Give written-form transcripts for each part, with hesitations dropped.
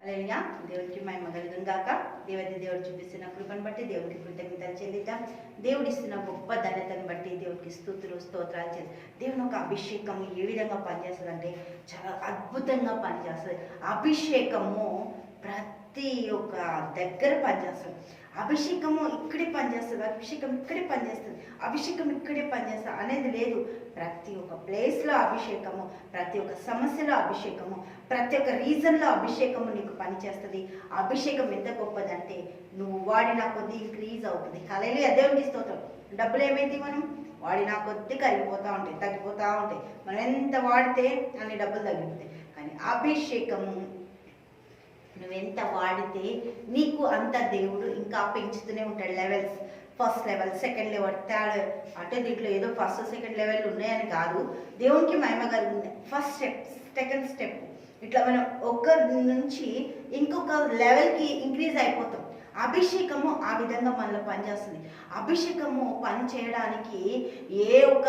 హల్లెలూయా. దేవునికి మహిమ కలుగును గాక. దేవుడు చూపిస్తున్న కృపను బట్టి దేవునికి కృతజ్ఞతలు చెల్లిద్దాం. దేవుడు ఇస్తున్న గొప్ప ధన్యతను బట్టి దేవునికి స్తోత్రాలు చెల్లి. దేవుని ఒక అభిషేకం ఏ విధంగా పనిచేస్తుంది చాలా అద్భుతంగా పనిచేస్తుంది. అభిషేకము ప్రతి ఒక్క దగ్గర పనిచేస్తుంది. అభిషేకము ఇక్కడే పనిచేస్తుంది, అభిషేకం ఇక్కడే పనిచేస్తుంది, అభిషేకం ఇక్కడే పనిచేస్తుంది అనేది లేదు. ప్రతి ఒక్క ప్లేస్లో అభిషేకము, ప్రతి ఒక్క సమస్యలో అభిషేకము, ప్రతి ఒక్క రీజన్లో అభిషేకము నీకు పనిచేస్తుంది. అభిషేకం ఎంత గొప్పదంటే నువ్వు వాడిన కొద్దీ ఇంక్రీజ్ అవుతుంది. హల్లెలూయా. దేవునికి స్తోత్రం. డబ్బులు ఏమైంది మనం వాడిన కొద్దీ కరిగిపోతూ ఉంటాయి, తగ్గిపోతూ ఉంటాయి. మనం ఎంత వాడితే అన్ని డబ్బులు తగ్గిపోతాయి. కానీ అభిషేకము నువ్వెంత వాడితే నీకు అంత దేవుడు ఇంకా పెంచుతూనే ఉంటాడు. Levels, first level, second level, third, అంటే దీంట్లో ఏదో ఫస్ట్ సెకండ్ లెవెల్ ఉన్నాయని కాదు. దేవునికి మహిమ కలిగింది. ఫస్ట్ స్టెప్, సెకండ్ స్టెప్, ఇట్లా మనం ఒక నుంచి ఇంకొక లెవెల్కి ఇంక్రీజ్ అయిపోతాం. అభిషేకము ఆ విధంగా మనలో పనిచేస్తుంది. అభిషేకము పని చేయడానికి ఏ ఒక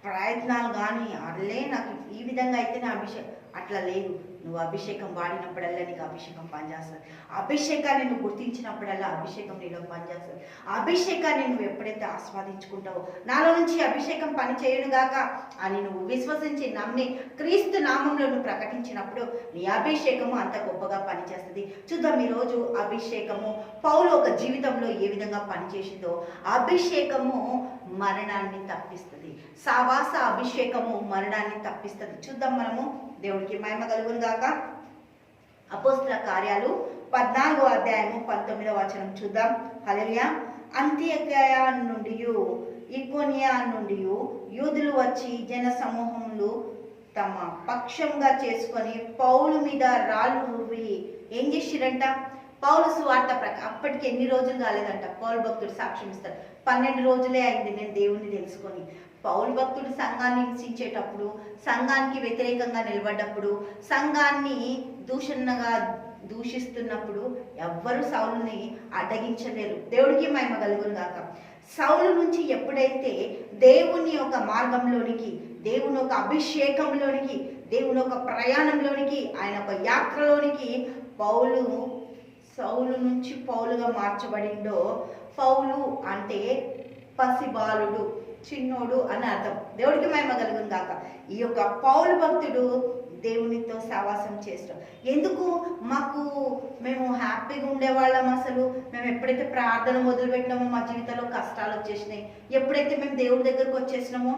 ప్రయత్నాలు కానీ అట్లే నాకు ఈ విధంగా అయితే నా అభిషేకం అట్లా లేదు. నువ్వు అభిషేకం వాడినప్పుడల్లా నీకు అభిషేకం పనిచేస్తుంది. అభిషేకాన్ని నువ్వు గుర్తించినప్పుడల్లా అభిషేకం నీలో పనిచేస్తుంది. అభిషేకాన్ని నువ్వు ఎప్పుడైతే ఆస్వాదించుకుంటావో, నాలో నుంచి అభిషేకం పని చేయనుగాక అని నువ్వు విశ్వసించి నమ్మి క్రీస్తు నామంలో నువ్వు ప్రకటించినప్పుడు నీ అభిషేకము అంత గొప్పగా పనిచేస్తుంది. చూద్దాం ఈరోజు అభిషేకము పౌలు ఒక జీవితంలో ఏ విధంగా పనిచేసిందో. అభిషేకము మరణాన్ని తప్పిస్తుంది. సావాస అభిషేకము మరణాన్ని తప్పిస్తుంది. చూద్దాం మనము. దేవుడికి మహిమ కలుగును గాక. అపోస్తల కార్యాలు 14వ అధ్యాయము 19వ వచనం చూద్దాం. హల్లెలూయా. అంత్యొకయ నుండి ఈకొనియా నుండి యూదులు వచ్చి జన సమూహములు తమ పక్షంగా చేసుకొని పౌలు మీద రాళ్ళు రువ్వి ఏం చేసిరంట? పౌలు సువార్త అప్పటికి ఎన్ని రోజులు కాలేదంట. పౌలు భక్తుడు సాక్ష్యం ఇస్తాడు, 12 రోజులే అయింది నేను దేవుణ్ణి తెలుసుకొని. పౌలు భక్తుడు సంఘాన్ని హింసించేటప్పుడు, సంఘానికి వ్యతిరేకంగా నిలబడ్డప్పుడు, సంఘాన్ని దూషిస్తున్నప్పుడు ఎవ్వరు సౌలుని అడ్డగించలేరు. దేవుడికి మహిమ కలుగును గాక. సౌలు నుంచి ఎప్పుడైతే దేవుని ఒక మార్గంలోనికి, దేవుని ఒక అభిషేకంలోనికి, దేవుని ఒక ప్రయాణంలోనికి, ఆయన ఒక యాత్రలోనికి సౌలు నుంచి పౌలుగా మార్చబడిండో, పౌలు అంటే పసిబాలుడు, చిన్నోడు అని అర్థం. దేవుడికి మహిమ కలుగును గాక. ఈ యొక్క పౌలు భక్తుడు దేవునితో సహవాసం చేస్తాం. ఎందుకు మేము హ్యాపీగా ఉండేవాళ్ళం. అసలు మేము ఎప్పుడైతే ప్రార్థన మొదలుపెట్టినామో మా జీవితంలో కష్టాలు వచ్చేసినాయి. ఎప్పుడైతే మేము దేవుడి దగ్గరకు వచ్చేసినామో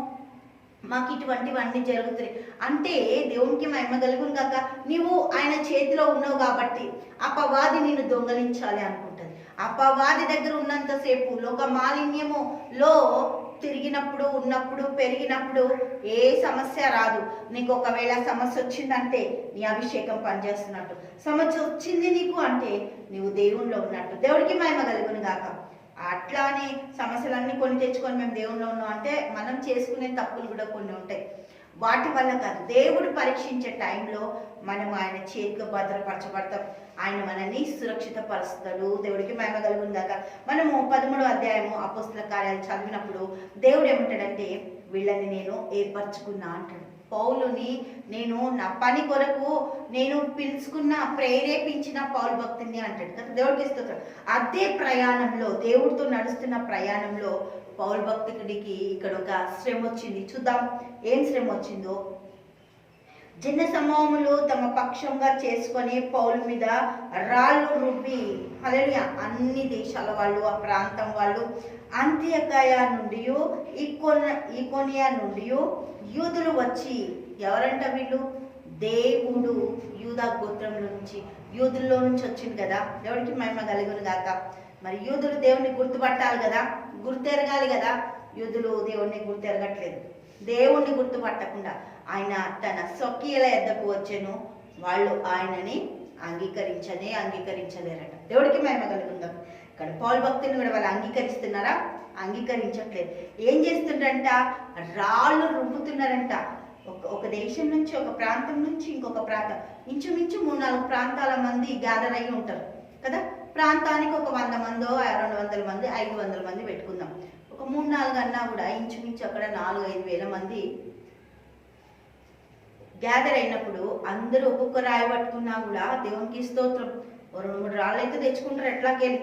మాకు ఇటువంటివన్నీ జరుగుతాయి. అంటే దేవునికి మహిమ కలుగును కాక. నీవు ఆయన చేతిలో ఉన్నావు కాబట్టి అపవాది నిన్ను దొంగలించాలి అనుకుంటుంది. అపవాది దగ్గర ఉన్నంతసేపు లోక మాలిన్యములో తిరిగినప్పుడు, ఉన్నప్పుడు, పెరిగినప్పుడు ఏ సమస్య రాదు. నీకు ఒకవేళ సమస్య వచ్చిందంటే నీ అభిషేకం పనిచేస్తున్నట్టు. సమస్య వచ్చింది నీకు అంటే నీవు దేవునిలో ఉన్నట్టు. దేవుడికి మహిమ కలుగును గాక. అట్లానే సమస్యలన్నీ కొన్ని తెచ్చుకొని మేము దేవునిలో ఉన్నాం అంటే మనం చేసుకునే తప్పులు కూడా కొన్ని ఉంటాయి. వాటి వల్ల కాదు, దేవుడు పరీక్షించే టైంలో మనం ఆయన చేతిలో భద్రపరచబడతాం. ఆయన మనల్ని సురక్షితపరుస్తాడు. దేవుడికి మహిమ కలుగును గాక. మనము 13వ అధ్యాయము అపోస్తల కార్యాలు చదివినప్పుడు దేవుడు ఏమంటాడంటే వీళ్ళని నేను ఏర్పరచుకున్నా అంటాడు. పౌలుని నేను నా పని కొరకు నేను పిలుచుకున్న, ప్రేరేపించిన పౌలు భక్తుని అంటాడు కదా. దేవుడికి ఇస్తాడు. అదే ప్రయాణంలో, దేవుడితో నడుస్తున్న ప్రయాణంలో పౌలు భక్తుడికి ఇక్కడ ఒక శ్రమ వచ్చింది. చూద్దాం ఏం శ్రమ వచ్చిందో. జన సమూహములు తమ పక్షంగా చేసుకొని పౌలు మీద రాళ్ళు రువ్వి, హల్లెలూయా, అన్ని దేశాల వాళ్ళు, ఆ ప్రాంతం వాళ్ళు, అంత్యొకయ నుండి ఈకొనియా నుండి యూదులు వచ్చి, ఎవరంట వీళ్ళు? దేవుడు యూదా గోత్రంలో నుంచి, యూదుల్లో నుంచి వచ్చింది కదా. దేవుడికి మహిమ కలుగును గాక. మరి యూదులు దేవుణ్ణి గుర్తుపట్టాలి కదా, గుర్తెరగాలి కదా. యూదులు దేవుణ్ణి గుర్తెరగట్లేదు. దేవుణ్ణి గుర్తుపట్టకుండా ఆయన తన స్వకీయుల యొద్దకు వచ్చెను. వాళ్ళు ఆయనని అంగీకరించలేరట. దేవుడికి మహిమ కలుగుందాం. ఇక్కడ పౌలు భక్తుని కూడా వాళ్ళు అంగీకరిస్తున్నారా? అంగీకరించట్లేదు. ఏం చేస్తుండ్రంట? రాళ్ళు రువ్వుతున్నారంట. ఒక దేశం నుంచి, ఒక ప్రాంతం నుంచి ఇంకొక ప్రాంతం, ఇంచుమించు 3-4 ప్రాంతాల మంది గ్యాదర్ అయ్యి ఉంటారు కదా. ప్రాంతానికి ఒక 100 మందో 200 మంది 500 మంది పెట్టుకుందాం. ఒక 3-4 అన్నా కూడా ఇంచుమించు అక్కడ 4-5 వేల మంది గ్యాదర్ అయినప్పుడు అందరూ ఒక్కొక్క రాయి పట్టుకున్నా కూడా దేవునికి స్తోత్రం. 2-3 రాళ్ళు అయితే తెచ్చుకుంటారు ఎట్లాకెళ్ళి.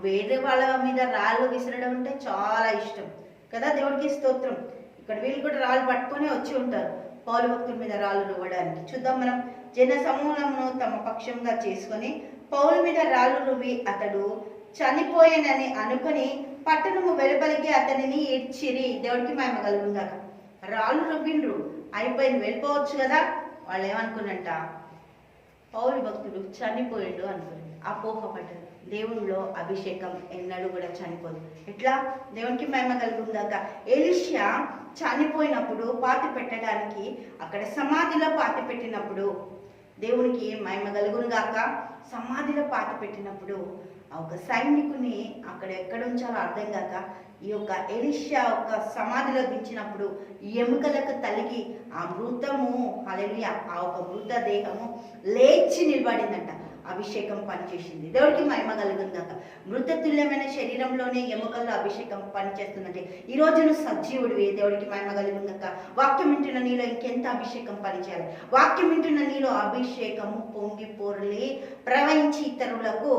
వేరే వాళ్ళ మీద రాళ్ళు విసరడం అంటే చాలా ఇష్టం కదా, దేవుడికి స్తోత్రం. ఇక్కడ వీళ్ళు కూడా రాళ్ళు పట్టుకొని వచ్చి ఉంటారు పౌలు భక్తుల మీద రాళ్ళు రువ్వడానికి. చూద్దాం మనం. జన సమూహమును తమ పక్షంగా చేసుకొని పౌలు మీద రాళ్ళు రువ్వి అతడు చనిపోయానని అనుకుని పట్టణము వెలుపలికి అతనిని ఈడ్చిరి. దేవుడికి మహిమ కలుగుందాక. రాళ్ళు రువ్విండ్రు, అయిపోయింది, వెళ్ళిపోవచ్చు కదా. వాళ్ళు ఏమనుకున్నంట, పౌలు భక్తుడు చనిపోయిండు అనుకుని అపోహపడ్డారు. దేవునిలో అభిషేకం ఎన్నడూ కూడా చనిపోదు. ఎట్లా? దేవునికి మహిమ కలుగుందాక. ఎలీషా చనిపోయినప్పుడు పాతి పెట్టడానికి అక్కడ సమాధిలో పాతి పెట్టినప్పుడు, దేవునికి మహిమ కలుగునుగాక, సమాధిలో పాతి పెట్టినప్పుడు ఒక సైనికుని అక్కడ ఎక్కడ ఉంచాలో అర్థం కాక ఈ యొక్క ఎలీషా ఒక సమాధిలో దించినప్పుడు ఎముకలకు తలిగి ఆ మృతము, హల్లెలూయా, ఆ ఒక మృత దేహము లేచి నిలబడిందంట. అభిషేకం పనిచేసింది. దేవుడికి మహిమ కలుగుందాక. మృతతుల్యమైన శరీరంలోనే ఎముకల్లో అభిషేకం పనిచేస్తుందంటే ఈ రోజు నువ్వు సజీవుడివి. దేవుడికి మహిమ కలుగుందాక. వాక్యం వింటున్న నీలో ఇంకెంత అభిషేకం పనిచేయాలి. వాక్యం వింటున్న నీలో అభిషేకము పొంగి పొర్లి ప్రవహించి ఇతరులకు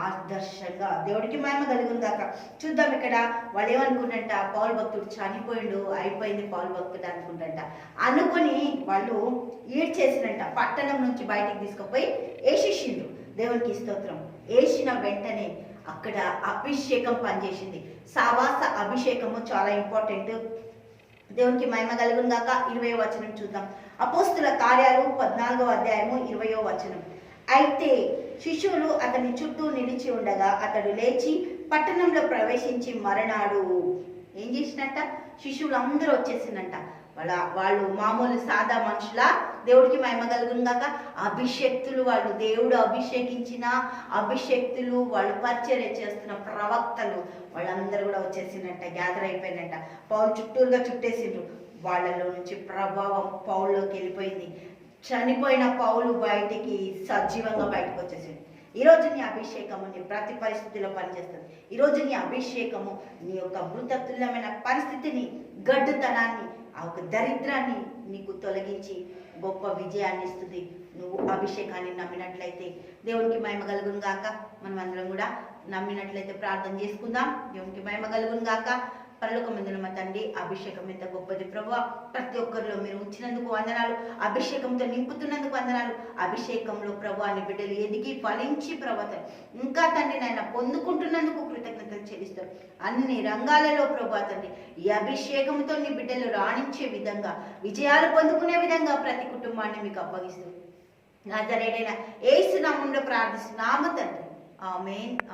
ఆదర్శంగా. దేవుడికి మహిమ కలుగుందాక. చూద్దాం. ఇక్కడ వాళ్ళు ఏమనుకుంటంట, పౌలు భక్తుడు చనిపోయిండు, అయిపోయింది పౌలు భక్తుడు అనుకుంటంట. అనుకుని వాళ్ళు ఈడ్చేసినంట, పట్టణం నుంచి బయటికి తీసుకుపోయి వేసేసిండ్రు. దేవునికి స్తోత్రం. వేసిన వెంటనే అక్కడ అభిషేకం పనిచేసింది. సావాస అభిషేకము చాలా ఇంపార్టెంట్. దేవునికి మహిమ కలుగుందాక. 20వ వచనం చూద్దాం. అపోస్తుల కార్యాలు 14వ అధ్యాయము 20వ వచనం. అయితే శిష్యులు అతని చుట్టూ నిలిచి ఉండగా అతడు లేచి పట్టణంలో ప్రవేశించి మరణాడు. ఏం చేసినట్ట? శిష్యులు అందరూ వచ్చేసిందంట. వాళ్ళు మామూలు సాదా మనుషుల? దేవుడికి మహిమ కలుగుందాక. అభిషక్తులు, వాళ్ళు దేవుడు అభిషేకించిన అభిషక్తులు, వాళ్ళు పరిచర్య చేస్తున్న ప్రవక్తలు, వాళ్ళందరూ కూడా వచ్చేసిందంట. గ్యాదర్ అయిపోయిందంట. పౌలు చుట్టూరుగా చుట్టేసిండ్రు. వాళ్ళలో నుంచి ప్రభావం పౌల్లోకి వెళ్ళిపోయింది. చనిపోయిన పౌలు బయటికి సజీవంగా బయటకు వచ్చేసింది. ఈరోజు నీ అభిషేకము నీ ప్రతి పరిస్థితిలో పనిచేస్తుంది. ఈరోజు నీ అభిషేకము నీ యొక్క మృతతుల్యమైన పరిస్థితిని, గడ్డుతనాన్ని, ఆ ఒక దరిద్రాన్ని నీకు తొలగించి గొప్ప విజయాన్ని ఇస్తుంది. నువ్వు అభిషేకాన్ని నమ్మినట్లయితే. దేవునికి మహిమ కలుగును గాక. మనం అందరం కూడా నమ్మినట్లయితే ప్రార్థన చేసుకుందాం. దేవునికి మహిమ కలుగును గాక. పరలోకమందున మా తండ్రి, అభిషేకం ఎంత గొప్పది ప్రభువా. ప్రతి ఒక్కరిలో మీరు ఉంచినందుకు వందనాలు. అభిషేకంతో నింపుతున్నందుకు వందనాలు. అభిషేకంలో ప్రభువా నీ బిడ్డలు ఎదిగి ఫలించి ప్రభువా ఇంకా తండ్రి నాయన పొందుకుంటున్నందుకు కృతజ్ఞతలు చెల్లిస్తారు. అన్ని రంగాలలో ప్రభువా తండ్రి ఈ అభిషేకంతో నీ బిడ్డలు రాణించే విధంగా, విజయాలు పొందుకునే విధంగా ప్రతి కుటుంబాన్ని మీకు అప్పగిస్తూ నజరేయుడైన యేసు నామములో ప్రార్థిస్తున్నాము తండ్రి. ఆమేన్.